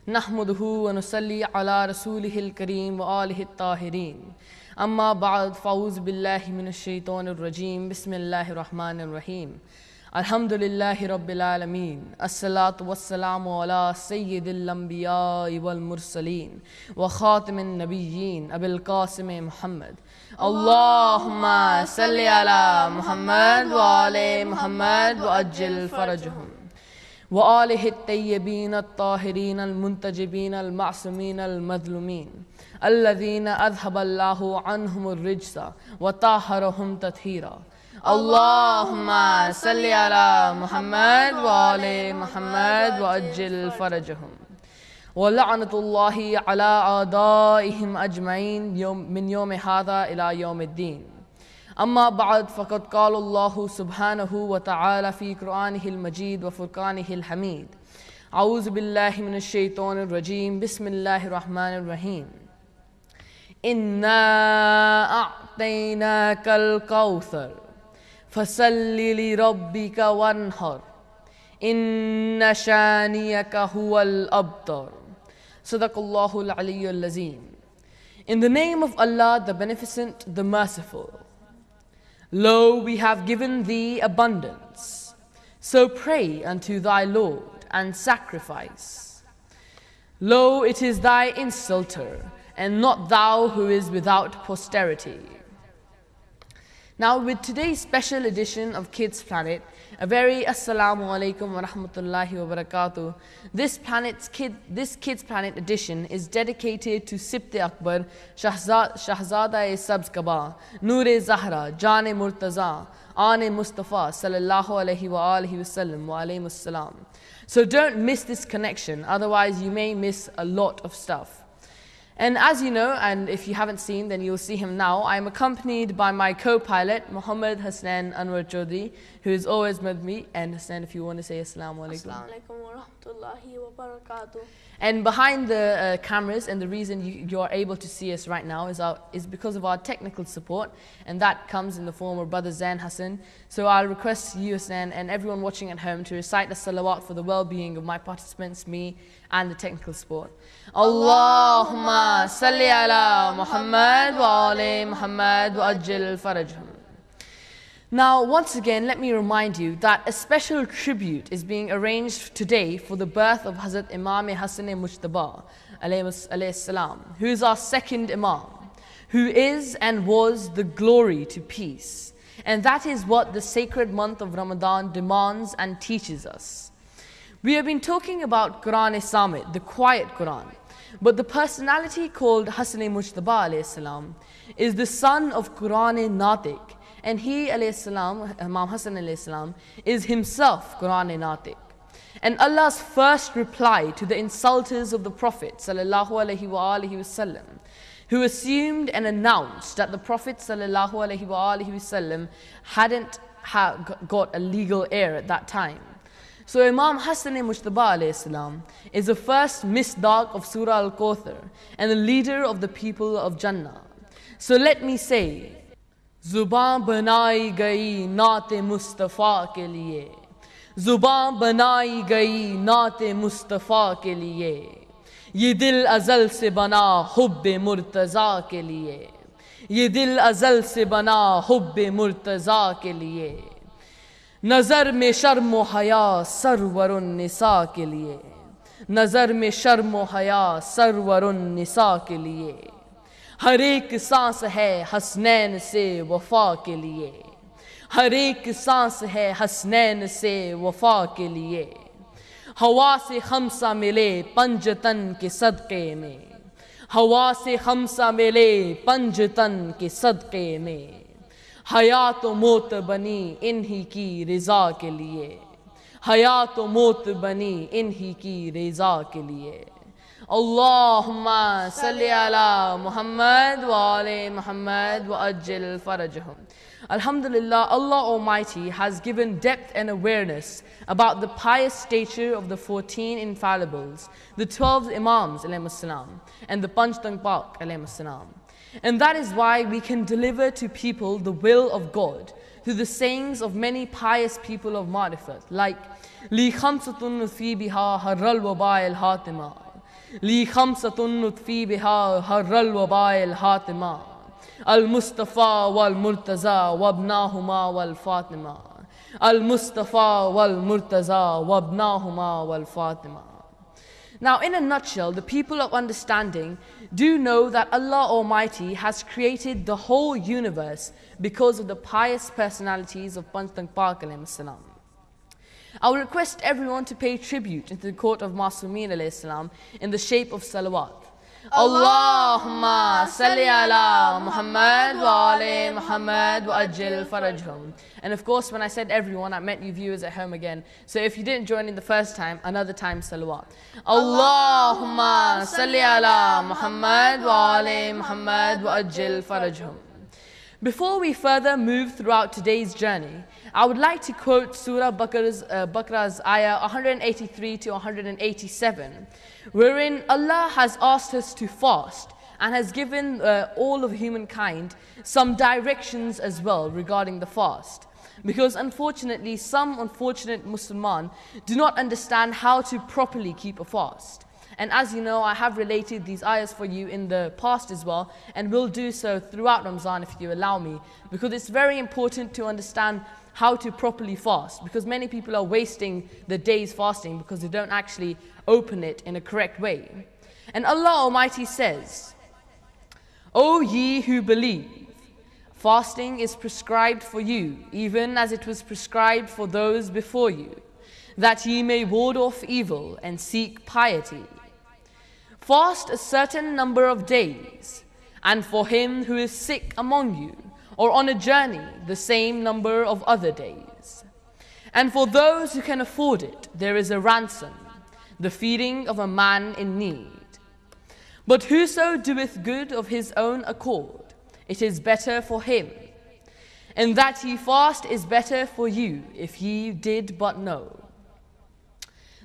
नहमदुहु व नुसल्ली अला रसूलिहिल करीम व आलिहित ताहिरीन अम्मा बाद फ़ाऊज़ बिल्लाहि मिनश शैतानिर रजीम बिस्मिल्लाहिर रहमानिर रहीम अल्हम्दुलिल्लाहि रब्बिल आलमीन अस्सलातु वस्सलामु अला सय्यिदिल अंबियाइ वल मुरसलीन व खातिमिन नबिय्यीन अबिल कासिम मुहम्मद अल्लाहुम्मा सल्लि अला मुहम्मद व आले मुहम्मद व अज्जिल फरजहुम व आलिहित तय्यबीन अत्ताहिरीन अल मुंतजिबीन अल मासूमीन अल मज़लूमीन अल्लज़ीना अज़हबल्लाहु अन्हुमुर रिज्सा व ताहरहुम तत्हीरा अल्लाहुम्मा सल्लि अला मुहम्मद व आले मुहम्मद व अज्जिल फरजहुम व लअनतुल्लाहि अला आदाइहिम अजमईन मिन यौम हाज़ा इला यौमिद्दीन अम्मा बाद फ़क़द क़ालल्लाहु सुब्हानहु व तआला फ़ी क़ुरआनिहिल मजीद व फ़ुरक़ानिहिल हमीद अऊज़ु बिल्लाहि मिनश शैतानिर रजीम बिस्मिल्लाहिर रहमानिर रहीम इन्ना अअतैनाकल कौसर फसल्लि लिरब्बिका वन्हर इन्न शानियका हुवल अब्तर सदक़ल्लाहुल अलियुल अज़ीम. In the name of Allah, the Beneficent, the Merciful. Lo, we have given thee abundance, so pray unto thy Lord and sacrifice. Lo, it is thy insulter, and not thou who is without posterity. Now with today's special edition of Kids Planet, a very Assalamu alaikum wa rahmatullahi wa barakatuh. This Kids Planet edition is dedicated to Sibt-e Akbar, Shahzada-e Sabz Kaba, Noor-e Zahra, Jaan-e Murtaza, Aan-e Mustafa, sallallahu alayhi wa alihi wa sallam wa alayhi wassalam. So don't miss this connection, otherwise you may miss a lot of stuff. And as you know, and if you haven't seen, then you'll see him now, I'm accompanied by my co-pilot, Muhammad Hassan Anwar Chaudhry, who is always with me. And Hassan, if you want to say Assalamu alaikum. Assalamu alaikum wa rahmatullahi wa barakatuh. And behind the cameras, and the reason you are able to see us right now is because of our technical support, and that comes in the form of Brother Zain Hassan. So I'll request you, Hassan, and everyone watching at home to recite the salawat for the well-being of my participants, me, and the technical support. Allahumma salli ala Muhammad wa ali Muhammad wa ajil farajhum. Now, once again, let me remind you that a special tribute is being arranged today for the birth of Hazrat Imam Hassan Mujtaba, alayhi salam, who is our second Imam, who is and was the glory to peace. And that is what the sacred month of Ramadan demands and teaches us. We have been talking about Quran-e-Samit, the quiet Quran, but the personality called Hassan Mujtaba, alayhi salam, is the son of Quran-e-Natiq. And he, alayhi salam, Imam Hassan alayhi salam, is himself Quran-e-Natiq. And Allah's first reply to the insulters of the Prophet sallallahu alaihi wasallam, who assumed and announced that the Prophet sallallahu alaihi wasallam hadn't got a legal heir at that time. So Imam Hassan Mujtaba alayhi salam is the first misdaq of Surah Al-Kawthar and the leader of the people of Jannah. So let me say, ज़ुबान बनाई गई नाते मुस्तफ़ा के लिए, ज़ुबान बनाई गई नाते मुस्तफ़ा के लिए, ये दिल अज़ल से बना हुब्बे मुर्तज़ा के लिए, ये दिल अज़ल से बना हुब्बे मुर्तज़ा के लिए, नज़र में शर्म व हया सरवरुन निसा के लिए, नज़र में शर्म व हया सरवरुन निसा के लिए, हर एक सांस है हसनैन से वफा के लिए, हर एक सांस है हसनैन से वफा के लिए, हवा से खमसा मिले पंजतन के सदक़े में, हवा से खमसा मिले पंजतन के सदक़े में, हयात व मौत बनी इन्हीं की रिज़ा के लिए, हयात व मौत बनी इन्हीं की रिज़ा के लिए. Allahumma salli ala Muhammad wa ali Muhammad wa ajil farajhum. Alhamdulillah, Allah Almighty has given depth and awareness about the pious stature of the 14 infallibles, the 12 Imams alayhi salam, and the Panchtang Pak alayhi salam. And that is why we can deliver to people the will of God through the sayings of many pious people of Ma'rifat, like Li khamsatun fi biha harral wabai al hatima. لي خمسة نطفي بها هر الوباء الحاتمة المصطفى والمرتضى وابناهما والفاطمة المصطفى والمرتضى وابناهما والفاطمة. Now, in a nutshell, the people of understanding do know that Allah Almighty has created the whole universe because of the pious personalities of Panchtang Pak alayhi salam. I will request everyone to pay tribute into the court of Masumeen alayhi salam in the shape of salawat. Allahumma salli ala Muhammad wa ali Muhammad wa ajil farajhum. And of course, when I said everyone, I meant you viewers at home again. So if you didn't join in the first time, another time salawat. Allahumma salli ala Muhammad wa ali Muhammad wa ajil farajhum. Before we further move throughout today's journey, I would like to quote Surah Baqarah's ayah 183 to 187, wherein Allah has asked us to fast and has given all of humankind some directions as well regarding the fast. Because unfortunately, some unfortunate Muslims do not understand how to properly keep a fast. And as you know, I have related these ayahs for you in the past as well, and will do so throughout Ramadan if you allow me, because it's very important to understand how to properly fast, because many people are wasting the days fasting because they don't actually open it in a correct way. And Allah Almighty says, O ye who believe, fasting is prescribed for you, even as it was prescribed for those before you, that ye may ward off evil and seek piety. Fast a certain number of days, and for him who is sick among you, or on a journey, the same number of other days. And for those who can afford it, there is a ransom, the feeding of a man in need. But whoso doeth good of his own accord, it is better for him. And that ye fast is better for you, if ye did but know.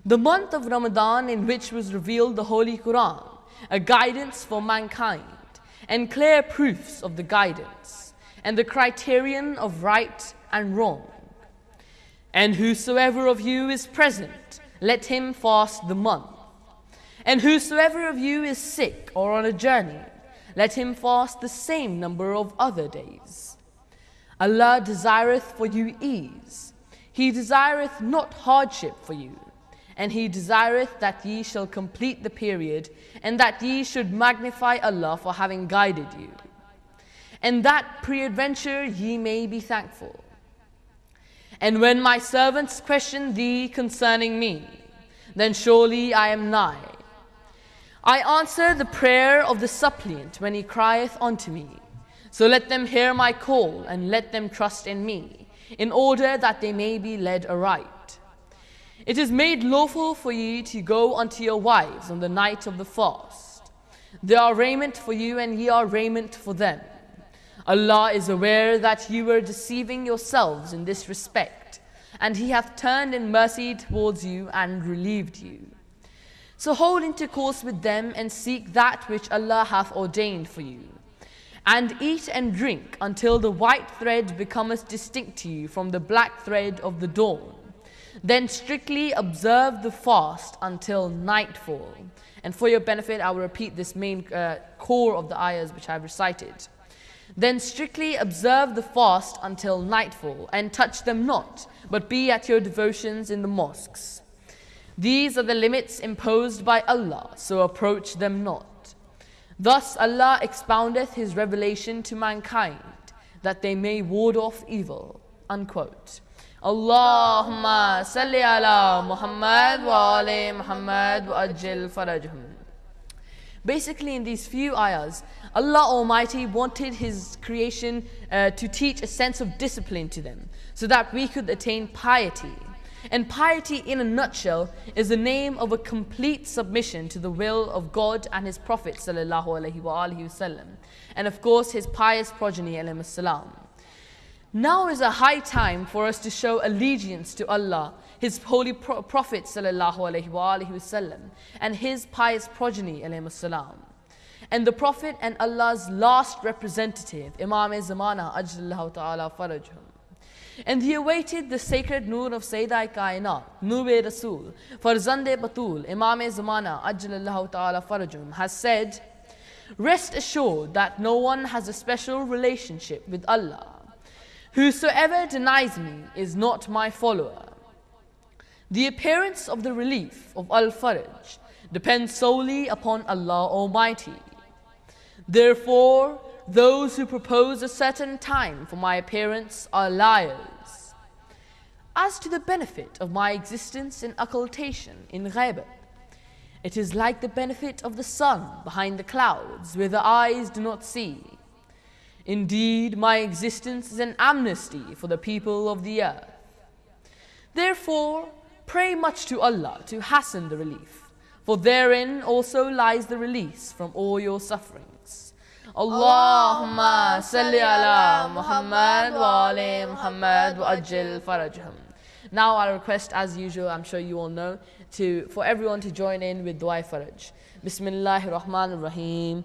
The month of Ramadan, in which was revealed the Holy Quran, a guidance for mankind, and clear proofs of the guidance, and the criterion of right and wrong. And whosoever of you is present, let him fast the month. And whosoever of you is sick or on a journey, let him fast the same number of other days. Allah desireth for you ease. He desireth not hardship for you. And He desireth that ye shall complete the period, and that ye should magnify Allah for having guided you, and that peradventure ye may be thankful. And when my servants question thee concerning me, then surely I am nigh. I answer the prayer of the suppliant when he crieth unto me. So let them hear my call, and let them trust in me, in order that they may be led aright. It is made lawful for you to go unto your wives on the night of the fast. They are raiment for you, and ye are raiment for them. Allah is aware that you were deceiving yourselves in this respect, and He hath turned in mercy towards you and relieved you. So hold intercourse with them, and seek that which Allah hath ordained for you. And eat and drink until the white thread becometh distinct to you from the black thread of the dawn. Then strictly observe the fast until nightfall. And for your benefit, I will repeat this main core of the ayahs which I have recited. Then strictly observe the fast until nightfall, and touch them not, but be at your devotions in the mosques. These are the limits imposed by Allah, so approach them not. Thus Allah expoundeth His revelation to mankind, that they may ward off evil. Unquote. Allahumma salli ala Muhammad wa ali Muhammad wa ajil farajhum. Basically, in these few ayahs, Allah Almighty wanted His creation to teach a sense of discipline to them, so that we could attain piety. And piety, in a nutshell, is the name of a complete submission to the will of God and His Prophet sallallahu alaihi wasallam, and of course His pious progeny alayhi salam. Now is a high time for us to show allegiance to Allah, His holy Prophet sallallahu alaihi wasallam, and His pious progeny alayhi salam. And the Prophet and Allah's last representative, Imam-e-Zamana ajjallahu ta'ala farajhum. And he awaited the sacred Noor of Sayyida Kainat, Nube Rasool, Farzande Batul, Imam-e Zamana, Ajjalallahu Ta'ala Farajum, has said, rest assured that no one has a special relationship with Allah. Whosoever denies me is not my follower. The appearance of the relief of Al-Faraj depends solely upon Allah Almighty. Therefore, those who propose a certain time for my appearance are liars. As to the benefit of my existence in occultation, in ghaibat, it is like the benefit of the sun behind the clouds where the eyes do not see. Indeed, my existence is an amnesty for the people of the earth. Therefore, pray much to Allah to hasten the relief, for therein also lies the release from all your sufferings. Allahumma salli ala Muhammad wa ali Muhammad wa ajil farajhum. Now I request, as usual, I'm sure you all know, for everyone to join in with Dua Faraj. Bismillahir Rahmanir Rahim.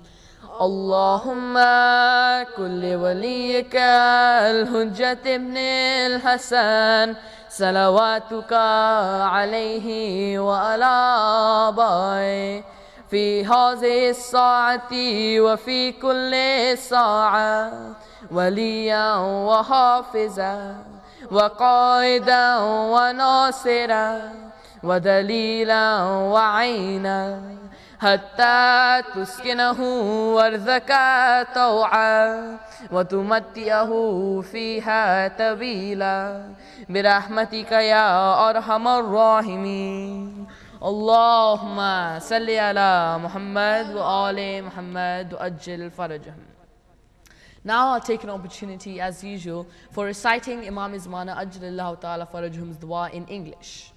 Allahumma kulli waliyika al-hujjat ibn al-Hasan salawatuka alayhi wa ala abai fi hazihi as-sa'ati wa fi kulli sa'a waliyan wa hafizan wa qaidan wa nasiran wa dalilan wa 'aynan حتى تسكنه وارزك طوعا وتمتعه فيها طويلا برحمتك يا أرحم الراحمين. اللهم صل على محمد وآل محمد وأجل فرجهم. Now I'll take an opportunity, as usual, for reciting Imam Izmana Ajjalallahu Ta'ala Farajhum's dua in English.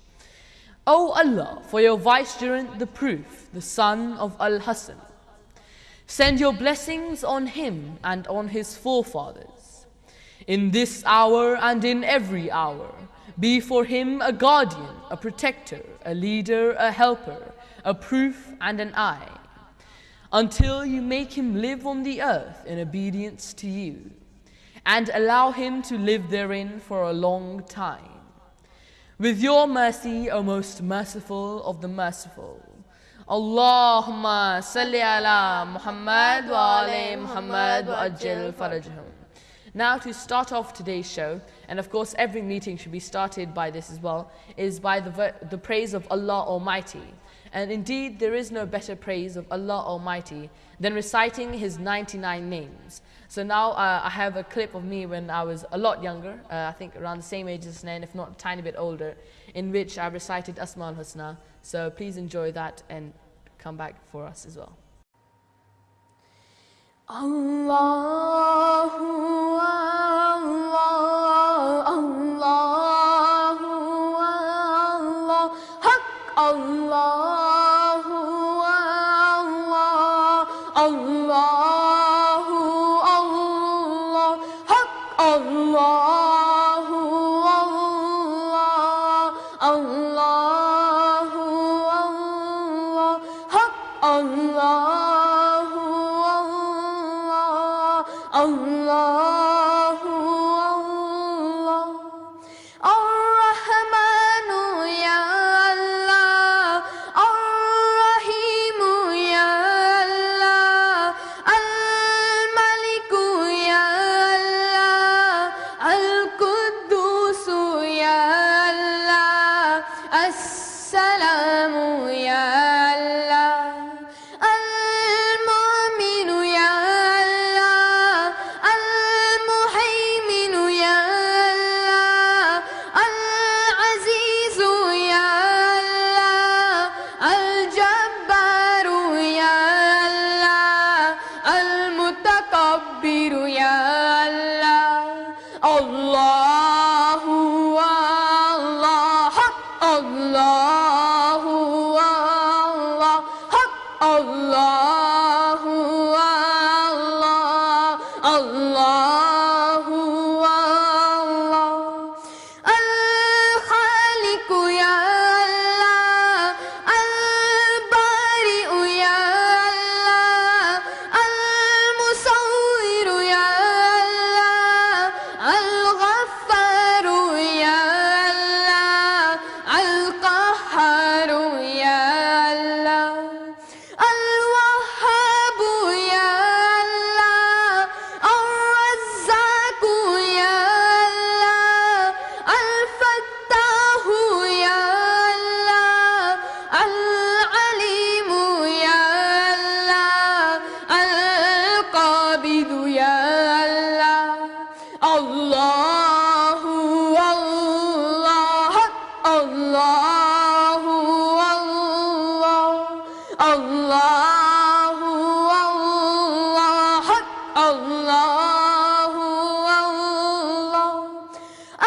O Allah, for your vicegerent, the proof, the son of Al-Hasan, send your blessings on him and on his forefathers. In this hour and in every hour, be for him a guardian, a protector, a leader, a helper, a proof and an eye, until you make him live on the earth in obedience to you, and allow him to live therein for a long time. With your mercy, O most merciful of the merciful. Allahumma salli ala Muhammad wa ali Muhammad wa ajil farajhum. Now to start off today's show, and of course every meeting should be started by this as well, is by the praise of Allah Almighty. And indeed there is no better praise of Allah Almighty than reciting His 99 names. So now I have a clip of me when I was a lot younger, I think around the same age as Snain, if not a tiny bit older, in which I recited Asma al-Husna. So please enjoy that and come back for us as well. Allahu Allah, Allahu Allah, Haq Allahu Allah, Allahu Allah, Haq Allahu Allah, Allahu Allah, Haq Allah. Allahu Allah, Ar-Rahmanu ya Allah, Ar-Rahimu ya Allah, Al-Maliku ya Allah, Al-Quddusu ya Allah, As-Salamu ya Allah, الله الله الله الله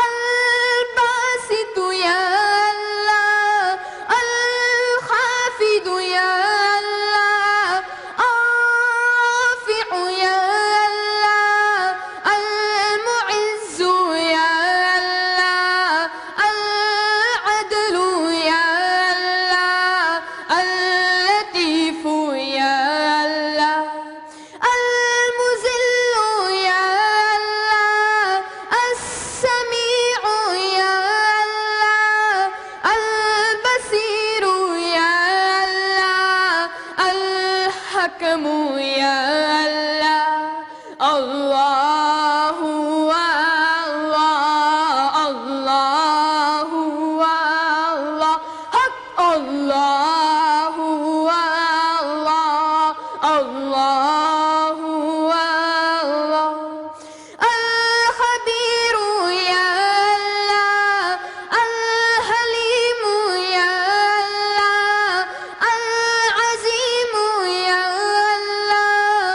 الباسط يا الله الخافض يا الله الرافع يا الله المعز يا الله العدل يا الله اللطيف يا الله المذل يا الله السميع يا الله البصير يا الله الحكم يا الله الله الله الله الله حق الله الله الله الله الخبير يا الله الحليم يا الله العظيم يا الله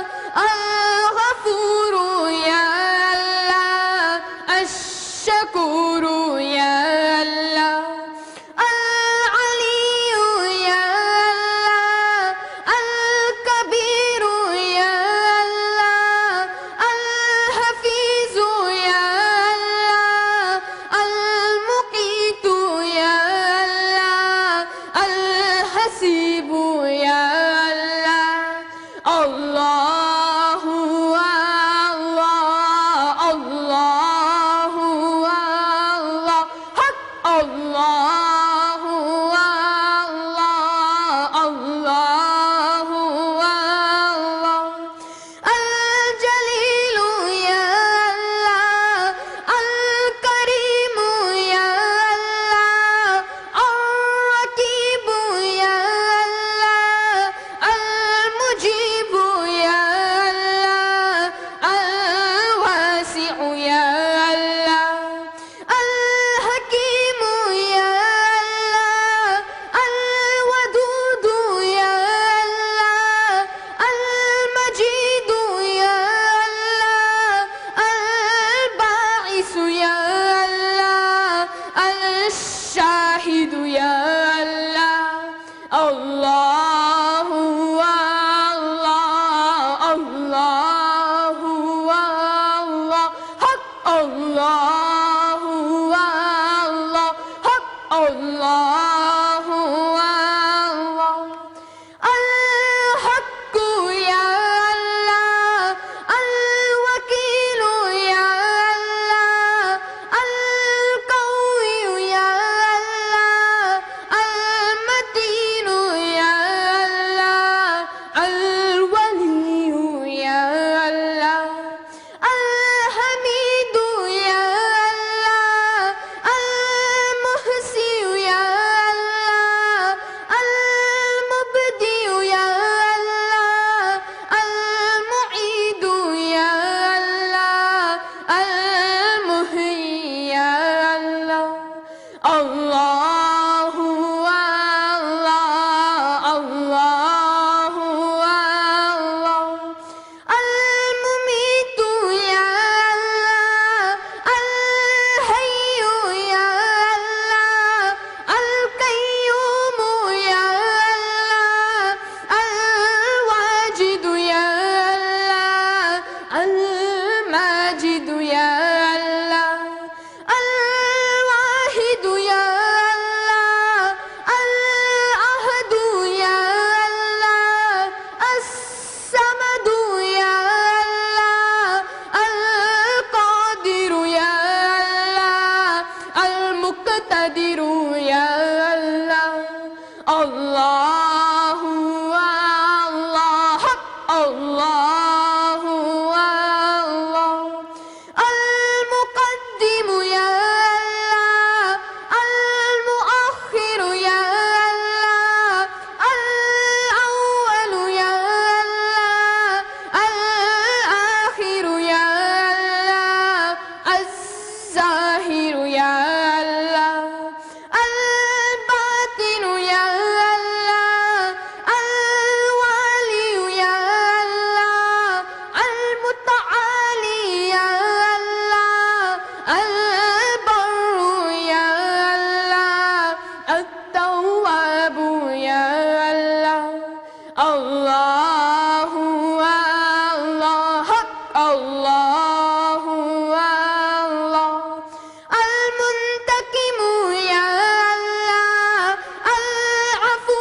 Allahu Allah, Allahu Allah. Al-Muntakimu ya Allah, Al-Afu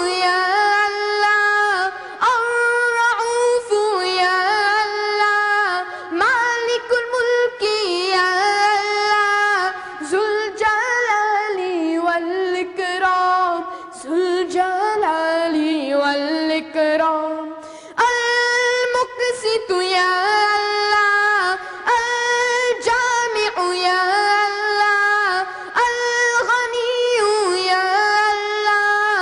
ya Allah, Ar-Ra'ufu ya Allah, Malikul Mulki ya Allah, Zul Jalali wal Ikram, Zul Jalali wal Ikram. Al-Muqsitu ya Allah, Al-Jami'u ya Allah, Al-Ghaniyu ya Allah,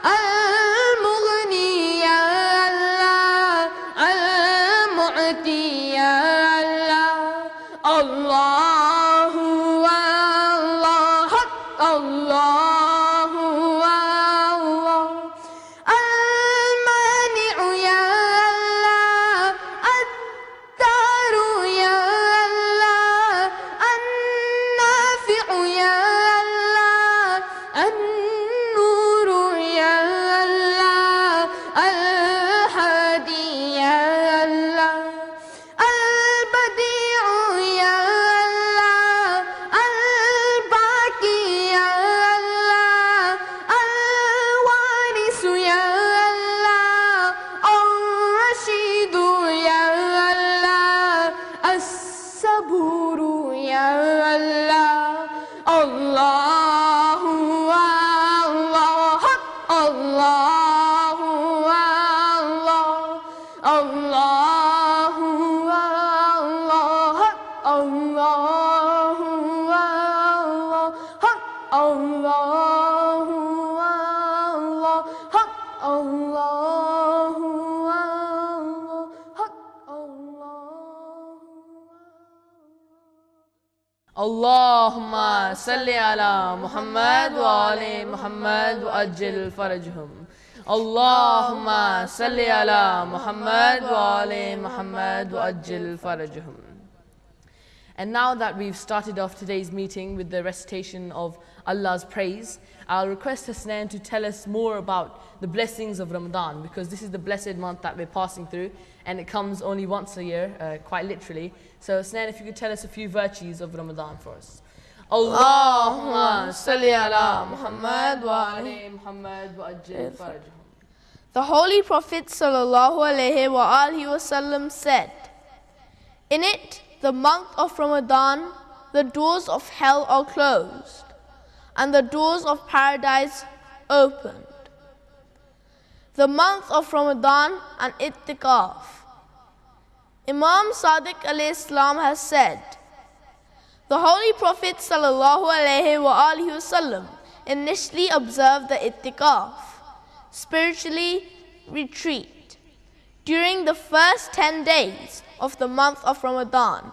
Al-Mughni ya Allah, Al-Mu'ti ya Allah. Allahu Allah, Allahu Allah. Al-Mani'u ya Allah, Ad-Daru ya Allah, An-Nafi'u ya Allah, An-Nuru ya Allah, Al-Hadi ya Allah. Al-Badi'u ya Allah, Al-Baqi ya Allah, Al-Warisu ya Allah, Ar-Rashidu ya Allah, As-Saburu ya Allah. Allahu Allah, Allahu Allah, Allahu Allah, Allahu Allah, Allahu Allah, Allahu Allahumma salli ala Muhammad wa ali Muhammad wa ajil farajhum. Allahumma salli ala Muhammad wa ali Muhammad wa ajil farajhum. And now that we've started off today's meeting with the recitation of Allah's praise, I'll request Hasnain to tell us more about the blessings of Ramadan, because this is the blessed month that we're passing through, and it comes only once a year, quite literally. So Hasnain, if you could tell us a few virtues of Ramadan for us. Allahumma salli ala Muhammad wa ali Muhammad wa ajil farajhum. The Holy Prophet ﷺ said, "In it, the month of Ramadan, the doors of hell are closed and the doors of paradise opened." The month of Ramadan and Ittikaf. Imam Sadiq alayhi salam has said, the Holy Prophet ﷺ initially observed the Ittikaf, spiritually retreat, during the first 10 days of the month of Ramadan.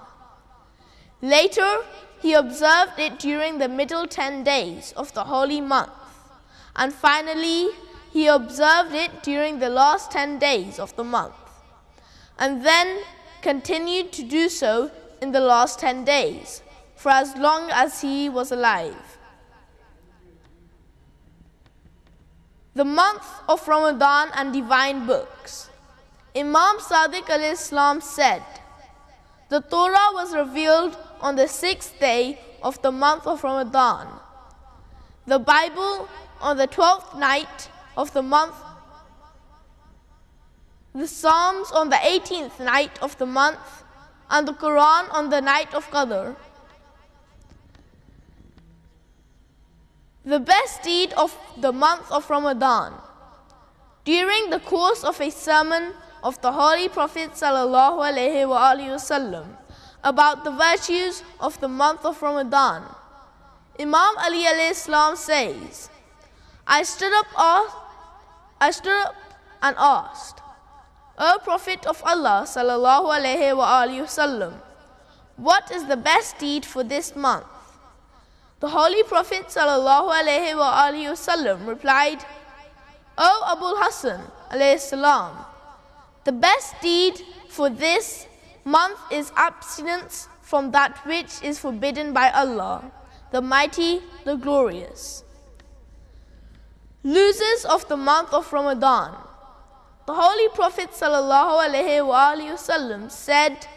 Later, he observed it during the middle 10 days of the holy month. And finally, he observed it during the last 10 days of the month. And then continued to do so in the last 10 days, for as long as he was alive. The month of Ramadan and divine books. Imam Sadiq alayhi salam said, the Torah was revealed on the 6th day of the month of Ramadan. The Bible on the 12th night of the month. The Psalms on the 18th night of the month, and the Quran on the night of Qadr. The best deed of the month of Ramadan. During the course of a sermon of the Holy Prophet ﷺ about the virtues of the month of Ramadan, Imam Ali alayhi salam says, I stood up and asked, O Prophet of Allah ﷺ, what is the best deed for this month? The Holy Prophet ﷺ replied, O Abul Hassan alayhi salam, the best deed for this month is abstinence from that which is forbidden by Allah, the Mighty, the Glorious. Losers of the month of Ramadan. the Holy Prophet ﷺ said,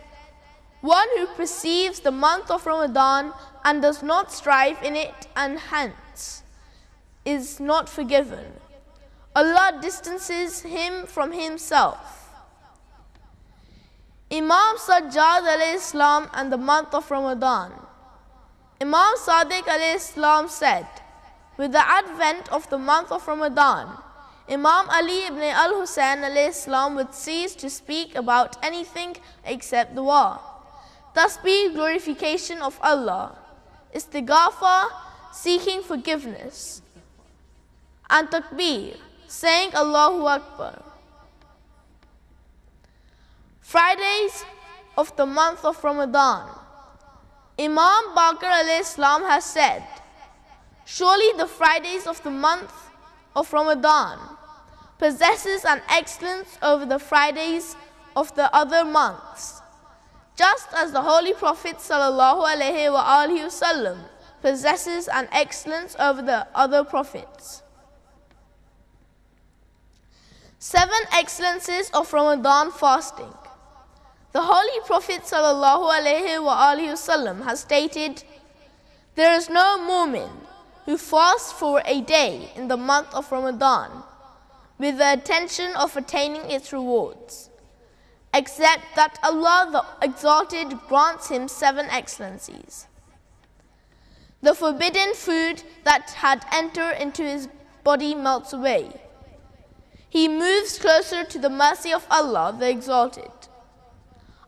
"One who perceives the month of Ramadan and does not strive in it and hence is not forgiven. Allah distances him from himself." Imam Sajjad alayhi salam and the month of Ramadan. Imam Sadiq alayhi salam said, with the advent of the month of Ramadan, Imam Ali ibn al-Husayn alayhi salam would cease to speak about anything except dua, tasbih, glorification of Allah, istighfar, seeking forgiveness, and takbir, saying Allahu Akbar. Fridays of the month of Ramadan. Imam Baqir alayhi salam has said, "Surely the Fridays of the month of Ramadan possesses an excellence over the Fridays of the other months, just as the Holy Prophet ﷺ possesses an excellence over the other prophets." 7 excellences of Ramadan fasting. The Holy Prophet ﷺ has stated, "There is no mu'min who fasts for a day in the month of Ramadan with the intention of attaining its rewards, except that Allah the Exalted grants him 7 excellencies. The forbidden food that had entered into his body melts away. He moves closer to the mercy of Allah the Exalted.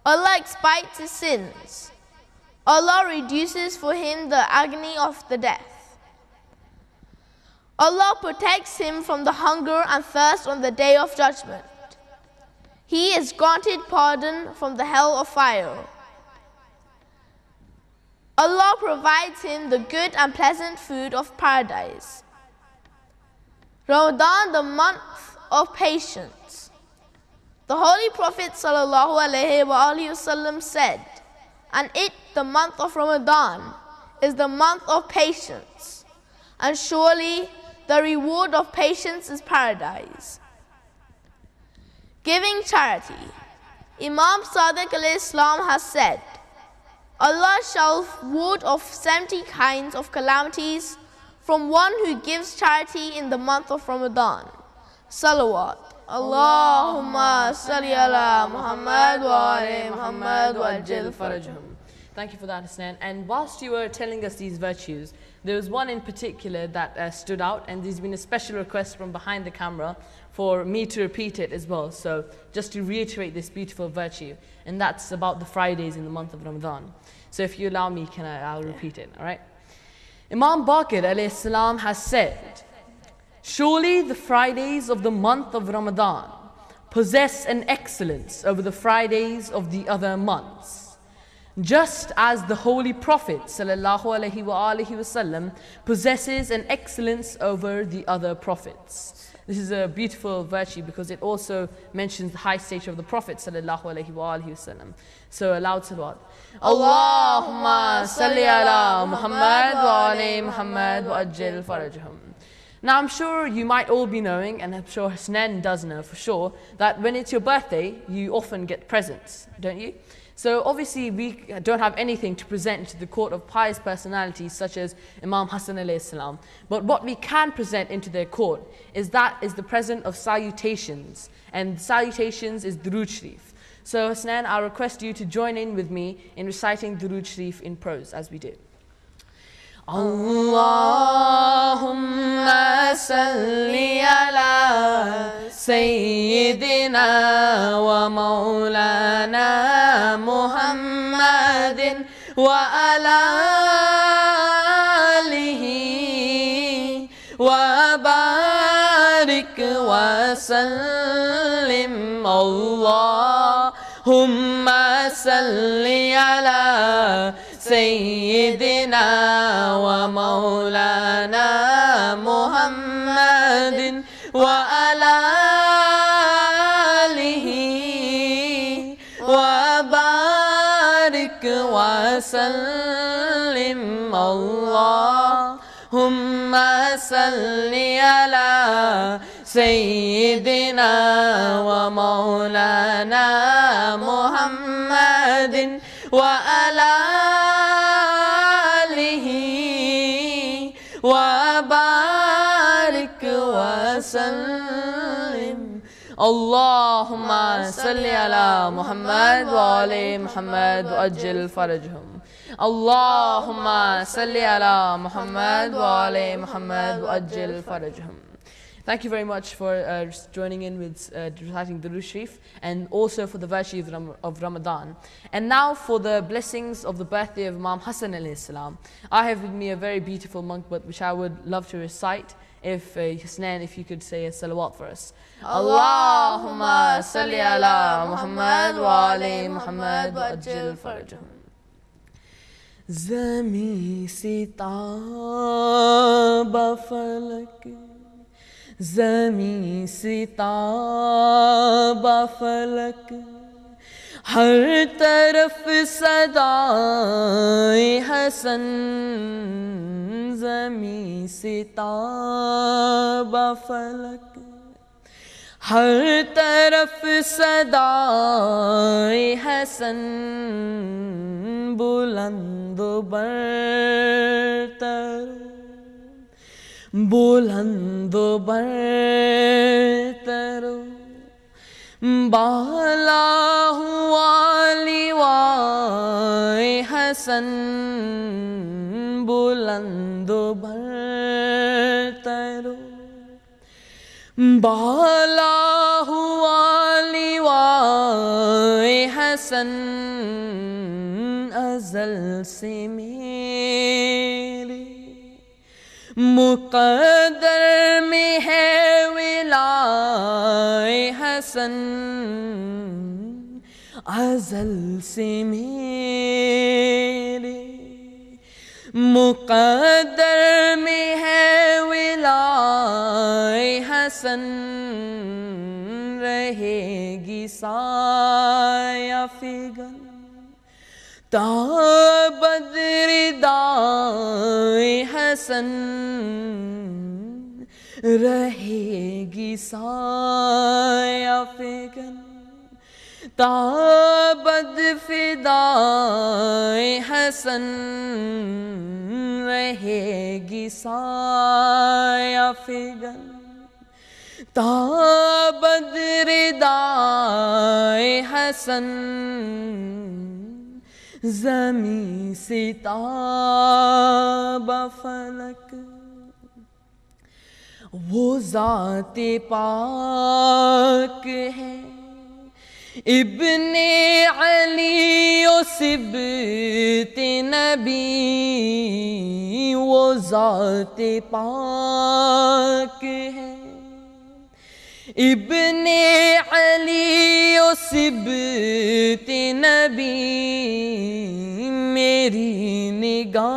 Allah expiates his sins. Allah reduces for him the agony of the death. Allah protects him from the hunger and thirst on the day of judgment. He is granted pardon from the hell of fire. Allah provides him the good and pleasant food of paradise." Ramadan, the month of patience. The Holy Prophet ﷺ said, "And it, the month of Ramadan, is the month of patience, and surely the reward of patience is paradise." Giving charity. Imam Sadiq alayhi salam has said, "Allah shall ward off 70 kinds of calamities from one who gives charity in the month of Ramadan." Salawat. Allahumma salli ala Muhammad wa ala Muhammad wa ajil farajhum. Thank you for that, Hassan. And whilst you were telling us these virtues, there was one in particular that stood out, and there's been a special request from behind the camera for me to repeat it as well. So just to reiterate this beautiful virtue, and that's about the Fridays in the month of Ramadan. So if you allow me, I'll repeat it, all right? Imam Baqir alayhi salam has said, "Surely the Fridays of the month of Ramadan possess an excellence over the Fridays of the other months, just as the Holy Prophet ﷺ possesses an excellence over the other prophets." This is a beautiful virtue because it also mentions the high stature of the Prophet ﷺ. So aloud salawat. Allahumma salli ala Muhammad wa ala Muhammad wa ajil farajhum. Now I'm sure you might all be knowing, and I'm sure Hasnan does know for sure, that when it's your birthday, you often get presents, don't you? So obviously we don't have anything to present to the court of pious personalities such as Imam Hassan alayhi salam. But what we can present into their court is the present of salutations. And salutations is Durood Sharif. So Hasnan, I'll request you to join in with me in reciting Durood Sharif in prose as we do. Allahumma salli ala Sayyidina wa Maulana Muhammadin wa ala alihi wa barik wa sallim. Allahumma salli ala Sayyidina wa Maulana Muhammadin wa ala alihi wa barik wa sallim. Allahumma salli ala سيدنا ومولانا محمد وعلى آله وبارك وسلم اللهم صل على محمد وآل محمد وأجل فرجهم اللهم صل على محمد وآل محمد وأجل فرجهم. Thank you very much for joining in with reciting Durood Sharif and also for the virtues of Ramadan. And now for the blessings of the birthday of Imam Hassan alayhi salam. I have with me a very beautiful monk which I would love to recite. If Husnain, if you could say a salawat for us. Allahumma salli ala Muhammad wa ali Muhammad wa ajil farajahum. Zami sitaba falak زمین ستابہ فلک ہر طرف صدائے حسن زمین ستابہ فلک ہر طرف صدائے حسن بلند و برتر بلند و برتر بالا ہوا لیوائے حسن بلند و برتر بالا ہوا لیوائے حسن ازل سے میرے مقدر میں ہے ولائے حسن ازل سے میرے مقدر میں ہے ولائے حسن رہے گی سایہ فگن تا بدر دائے حسن رہے گی سایہ فگن تا بد فدائے حسن رہے گی سایہ فگن تا بدر دائے حسن زمین ستابہ فلک وہ ذات پاک ہے ابن علی و صبت نبی وہ ذات پاک ہے ابن علی و صبت نبی میری نگاہ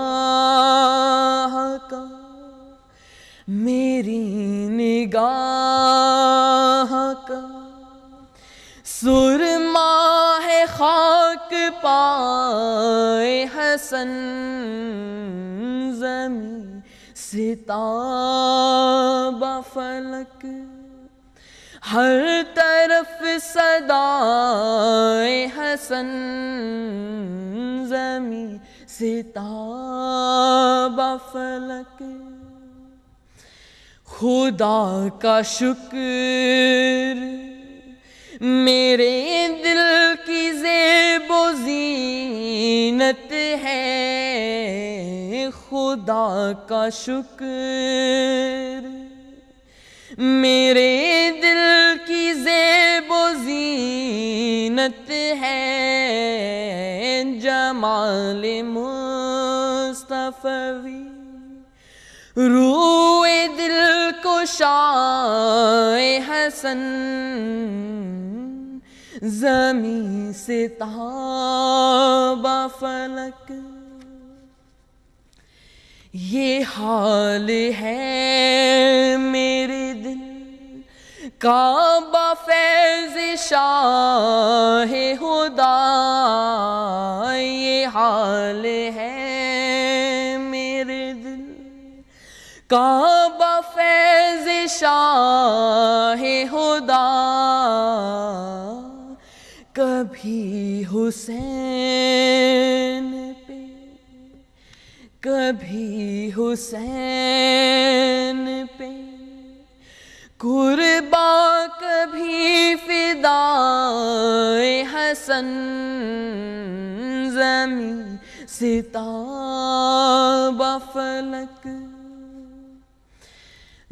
کا میری نگاہ کا سرما ہے خاک پائے حسن زمین ستابہ فلک ہر طرف صدائے حسن زمین ستابہ فلک خدا کا شکر میرے دل کی زیب و زینت ہے خدا کا شکر میرے دل کی زیب و زینت ہے جمال مصطفی روئے دل کو شائے حسن زمین ستابہ فلک یہ حال ہے میرے دل کعبہ فیض شاہ خدا یہ حال ہے میرے دل کعبہ فیض شاہ خدا کبھی حسین پہ کبھی حسین پہ قرباں کبھی فدائے حسن زمین ستاب فلک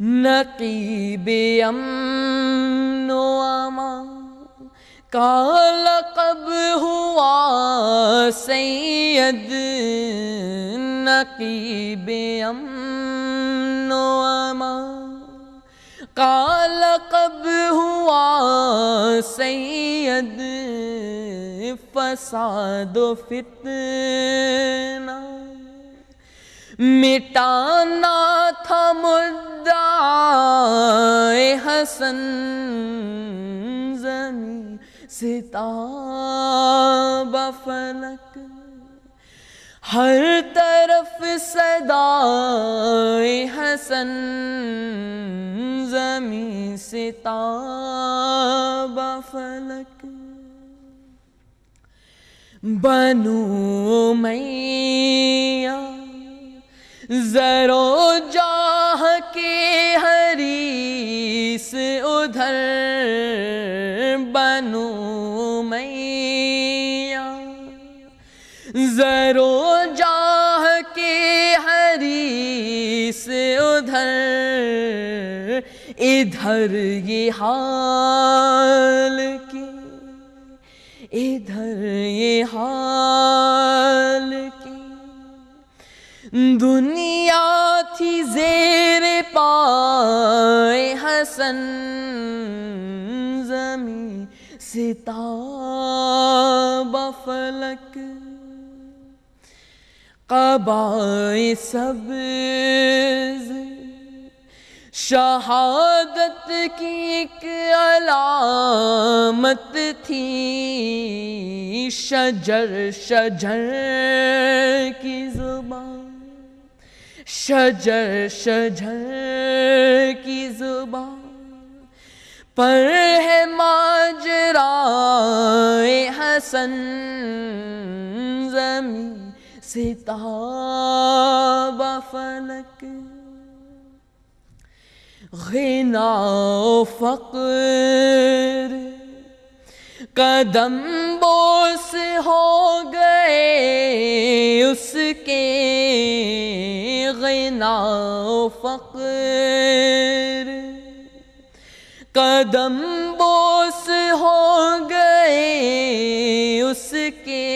نقیب امن و امان کا لقب ہوا سید نقیب امن و امان کا لقب ہوا سید فساد و فتنہ مٹانا تھا مدعائے حسن زمین ستاب فلک ہر طرف صدائے حسن زمین ستاب فلک بنو امیہ زر و جاہ کے حریص ادھر بنو امیہ زر و جاہ کے حریص ادھر ادھر یہ حال کی ادھر یہ حال کی دنیا تھی زیر پائے حسن زمین ستاب فلک قبائے سبز شہادت کی ایک علامت تھی شجر شجر کی زبان شجر شجر کی زبان پر ہے ماجرائے حسن زمین ستاب فلک غنا و فقر قدم بوس ہو گئے اس کے غنا و فقر قدم بوس ہو گئے اس کے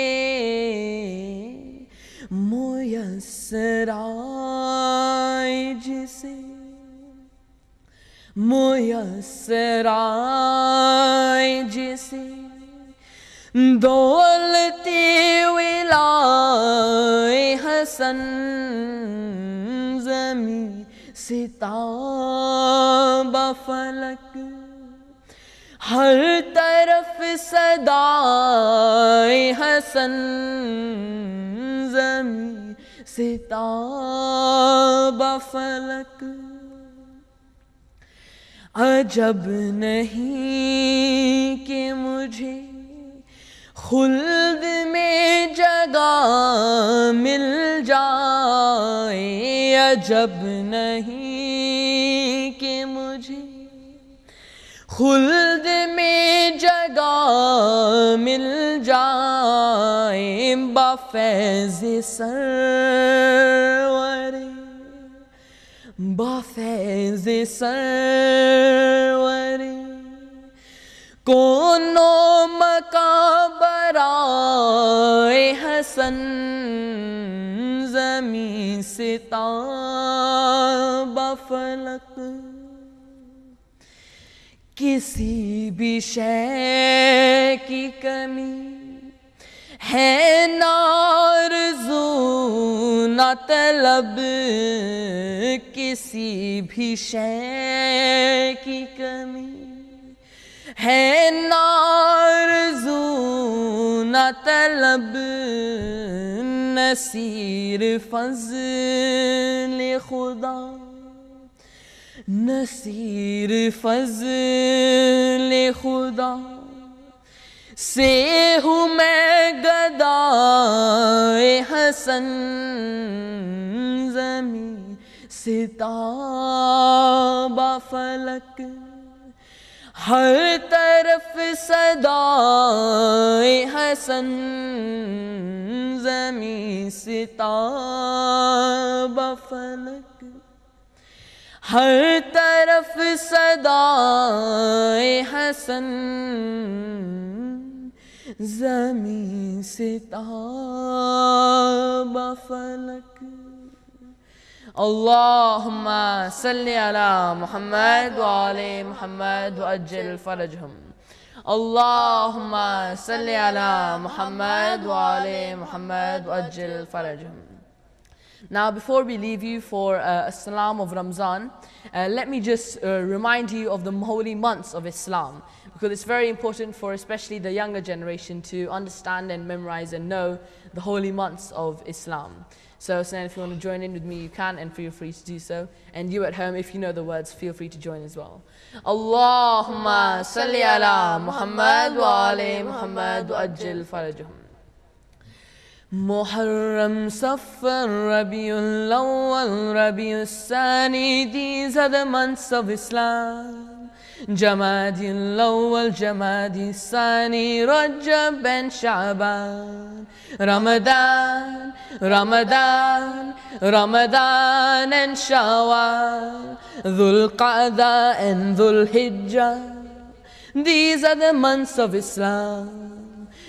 میسر آئے جسے میسر آئے جسے دولت ولائے حسن زمین ستاب فلک ہر طرف صدائے حسن زمین ستاب فلک عجب نہیں کہ مجھے خلد میں جگہ مل جائے عجب نہیں کہ مجھے خلد میں جگہ مل جائے بفیض سرور بفیض سرور کونو مقابرائے حسن زمین ستاب فلک کسی بھی شے کی کمی ہے نہ آرزو نہ طلب کسی بھی شے کی کمی ہے نہ آرزو نہ طلب نصیر فضل خدا نصیر فضل خدا سے ہوں میں گدائے حسن زمین سے تابا فلک ہر طرف صدائے حسن زمین سے تابا فلک ہر طرف صدائے حسن زمین سے تابا فلک اللہم صلی علی محمد وآل محمد وعجل فرجہم اللہم صلی علی محمد وآل محمد وعجل فرجہم. Now, before we leave you for a salam of Ramzan, let me just remind you of the holy months of Islam, because it's very important for especially the younger generation to understand and memorize and know the holy months of Islam. So, Sunan, if you want to join in with me, you can, and feel free to do so. And you at home, if you know the words, feel free to join as well. Allahumma salli ala Muhammad wa ali Muhammad wa ajil farajahum. Muharram, Safar, Rabiul Awwal, Rabiul Sani, these are the months of Islam. Jamadil Awwal, Jamadil Sani, Rajab and Sha'ban. Ramadan, Ramadan, Ramadan and Shawwal, Dhul Qa'dah and Dhul Hijjah. These are the months of Islam.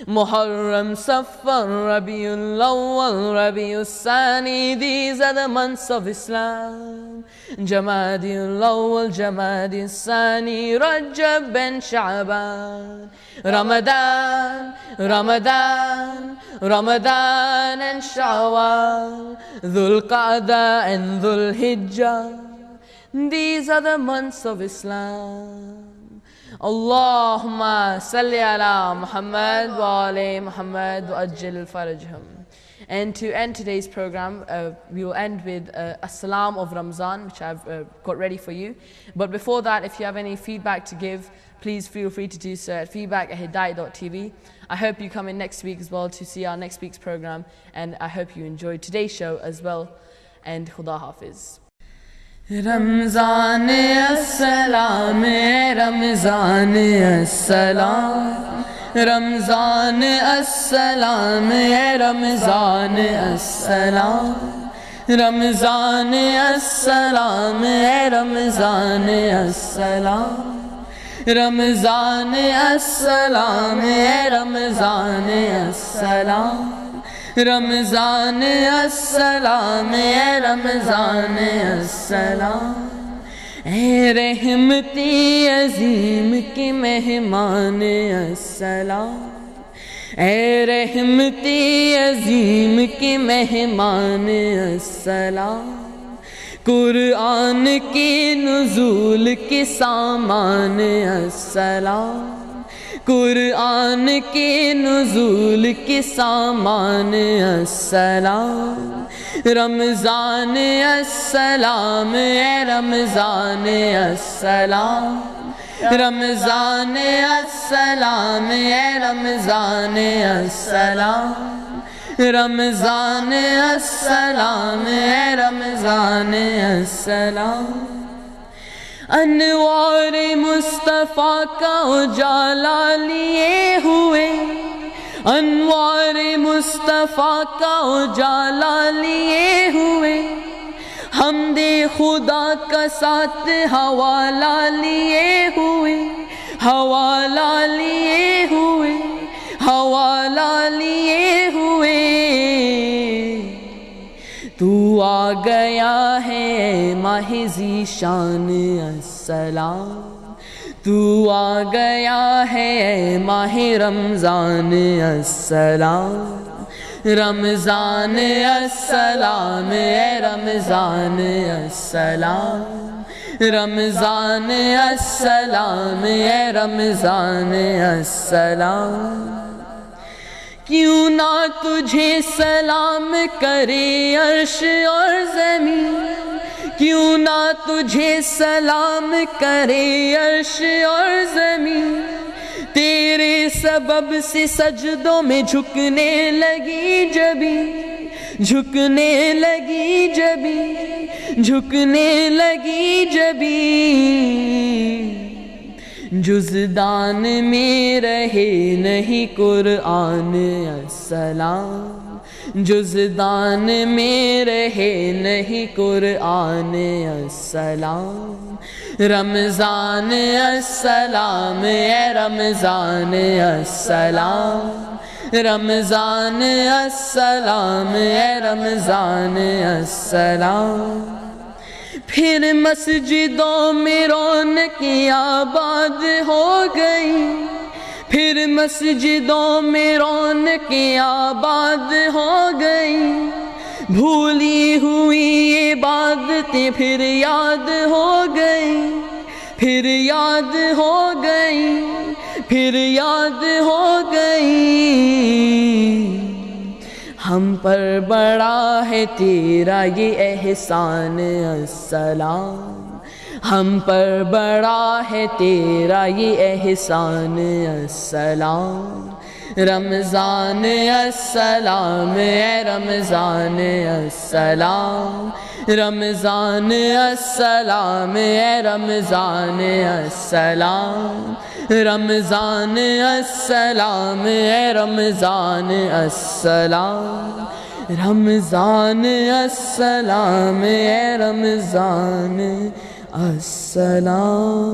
Muharram, Safar, Rabiul Awwal, Rabiul Sani, these are the months of Islam. Jamadil Awwal, Jamadil Sani, Rajab and Sha'ban. Ramadan, Ramadan, Ramadan and Shawwal, Dhul Qa'dah and Dhul Hijjah. These are the months of Islam. Allahumma salli ala Muhammad wa ali Muhammad wa ajil farajhum. And to end today's program, we will end with a salam of Ramzan, which I've got ready for you. But before that, if you have any feedback to give, please feel free to do so at feedback@hidayat.tv. I hope you come in next week as well to see our next week's program, and I hope you enjoyed today's show as well. And Khuda Hafiz. رمضان السلام رمضان السلام رمضان السلام رمضان السلام رمضان السلام رمضان السلام رمضان السلام رمضان السلام رمضان السلام رمضان السلام اے رحمتی عظیم کی مہمان السلام اے رحمتی عظیم کی مہمان السلام قرآن کی نزول کی سامان السلام قرآن کی نزول کی سامان السلام رمضان السلام اے رمضان السلام رمضان السلام اے رمضان السلام رمضان السلام اے رمضان السلام انوار مصطفیٰ کا اجالا لیے ہوئے انوار مصطفیٰ کا اجالا لیے ہوئے حمد خدا کا ساتھ حوالہ لیے ہوئے حوالہ لیے ہوئے حوالہ لیے ہوئے تو آ گیا ہے ماہ ذیشان السلام تو آ گیا ہے ماہ رمضان السلام رمضان السلام اے رمضان السلام رمضان السلام اے رمضان السلام کیوں نہ تجھے سلام کرے عرش اور زمین کیوں نہ تجھے سلام کرے عرش اور زمین، تیرے سبب سے سجدوں میں جھکنے لگی جبیں، جھکنے لگی جبیں، جھکنے لگی جبیں، جزدان میں رہے نہیں قرآن السلام، جزدان میں رہے نہیں قرآن السلام، رمضان السلام اے رمضان السلام، رمضان السلام اے رمضان السلام، پھر مسجدوں میں رونقیں آباد ہو گئی، پھر مسجدوں میں رونقیں آباد ہو گئی، بھولی ہوئی عبادتیں پھر یاد ہو گئی، پھر یاد ہو گئی، پھر یاد ہو گئی، ہم پر بڑا ہے تیرا یہ احسان السلام، ہم پر بڑا ہے تیرا یہ احسان السلام، رمضان السلام اے رمضان السلام، رمضان السلام اے رمضان السلام، رمضان السلام اے رمضان السلام، رمضان السلام اے رمضان السلام۔